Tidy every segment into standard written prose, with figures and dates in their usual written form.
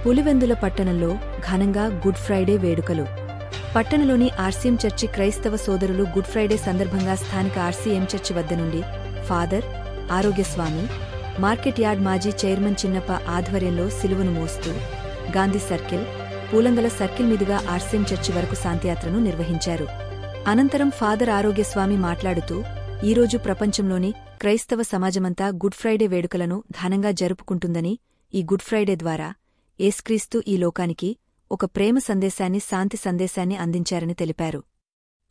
పులివెందుల పట్టణంలో ఘనంగా good Friday వేడుకలు. పట్టణంలోని ఆర్సీఎం చర్చి క్రైస్తవ సోదరులు గుడ్ ఫ్రైడే సందర్భంగా స్థానిక ఆర్సీఎం చర్చి వద్ద నుండి ఫాదర్ ఆరోగ్యస్వామి, మార్కెట్ యార్డ్ మాజీ చైర్మన్ చిన్నప్ప ఆధ్వర్యంలో సిలువను మోస్తూ గాంధీ సర్కిల్, పూలంగల సర్కిల్ మీదుగా ఆర్సీఎం చర్చి వరకు శాంతియాత్రను నిర్వహించారు. అనంతరం ఫాదర్ ఆరోగ్యస్వామి మాట్లాడుతూ, ఈరోజు ప్రపంచంలోని క్రైస్తవ సమాజమంతా గుడ్ ఫ్రైడే వేడుకలను ఘనంగా జరుపుకుంటుందని, ఈ గుడ్ ఫ్రైడే ద్వారా యేసుక్రీస్తు ఈ లోకానికి ఒక ప్రేమ సందేశాన్ని, శాంతి సందేశాన్ని అందించారని తెలిపారు.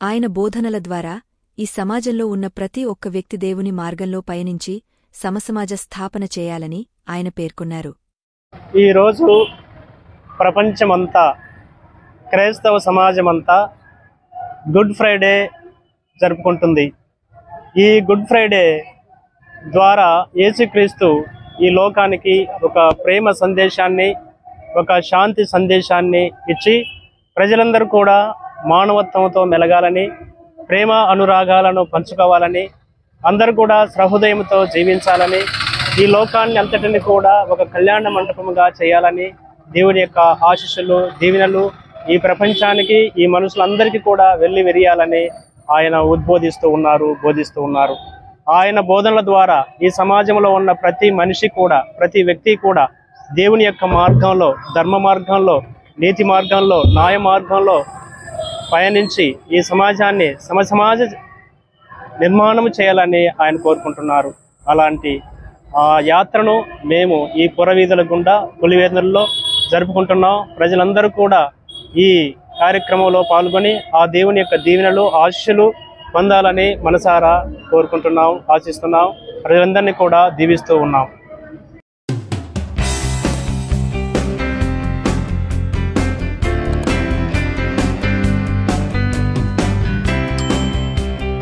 ఆయన బోధనల ద్వారా ఈ సమాజంలో ఉన్న ప్రతి ఒక్క వ్యక్తి దేవుని మార్గంలో పయనించి సమసమాజ స్థాపన చేయాలని ఆయన పేర్కొన్నారు. ఈరోజు ప్రపంచమంతా, క్రైస్తవ సమాజమంతా గుడ్ ఫ్రైడే జరుపుకుంటుంది. ఈ గుడ్ ఫ్రైడే ద్వారా యేసుక్రీస్తు ఈ లోకానికి ఒక ప్రేమ సందేశాన్ని, ఒక శాంతి సందేశాన్ని ఇచ్చి ప్రజలందరూ కూడా మానవత్వంతో మెలగాలని, ప్రేమ అనురాగాలను పంచుకోవాలని, అందరూ కూడా సహృదయంతో జీవించాలని, ఈ లోకాన్ని అంతటిని కూడా ఒక కళ్యాణ మంటపముగా చేయాలని దేవుని యొక్క ఆశీస్సులు, దీవెనలు ఈ ప్రపంచానికి, ఈ మనుషులందరికీ కూడా వెళ్లివిరియాలని ఆయన బోధిస్తూ ఉన్నారు. ఆయన బోధనల ద్వారా ఈ సమాజంలో ఉన్న ప్రతి మనిషి కూడా, ప్రతి వ్యక్తి కూడా దేవుని యొక్క మార్గంలో, ధర్మ మార్గంలో, నీతి మార్గంలో, న్యాయ మార్గంలో పయనించి ఈ సమాజాన్ని సమసమాజ నిర్మాణం చేయాలని ఆయన కోరుకుంటున్నారు. అలాంటి ఆ యాత్రను మేము ఈ పురవీధుల గుండా పులివెందులలో జరుపుకుంటున్నాం. ప్రజలందరూ కూడా ఈ కార్యక్రమంలో పాల్గొని ఆ దేవుని యొక్క దీవెనలు, ఆశీస్సులు పొందాలని మనసారా కోరుకుంటున్నాం, ఆశిస్తున్నాం. ప్రజలందరినీ కూడా దీవిస్తూ ఉన్నాం.